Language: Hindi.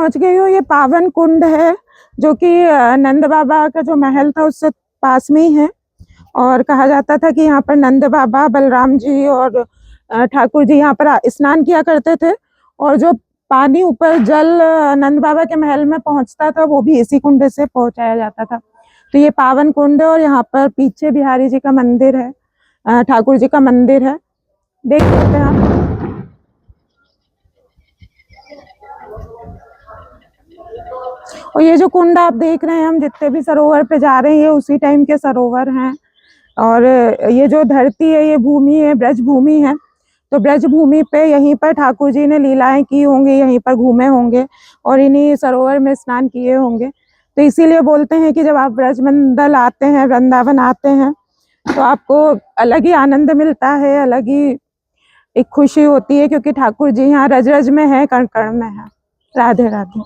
पहुंच गई हूँ। ये पावन कुंड है जो कि नंद बाबा का जो महल था उससे पास में ही है। और कहा जाता था कि यहाँ पर नंद बाबा, बलराम जी और ठाकुर जी यहाँ पर स्नान किया करते थे। और जो पानी ऊपर जल नंद बाबा के महल में पहुंचता था वो भी इसी कुंड से पहुंचाया जाता था। तो ये पावन कुंड है और यहाँ पर पीछे बिहारी जी का मंदिर है, ठाकुर जी का मंदिर है, देख सकते हैं आप। और ये जो कुंड आप देख रहे हैं, हम जितने भी सरोवर पे जा रहे हैं ये उसी टाइम के सरोवर हैं। और ये जो धरती है ये भूमि है, ब्रज भूमि है। तो ब्रज भूमि पे यहीं पर ठाकुर जी ने लीलाएं की होंगी, यहीं पर घूमे होंगे और इन्हीं सरोवर में स्नान किए होंगे। तो इसीलिए बोलते हैं कि जब आप ब्रज मंडल आते हैं, वृंदावन आते हैं, तो आपको अलग ही आनंद मिलता है, अलग ही एक खुशी होती है, क्योंकि ठाकुर जी यहाँ रज रज में है, कण कण में है। राधे राधे।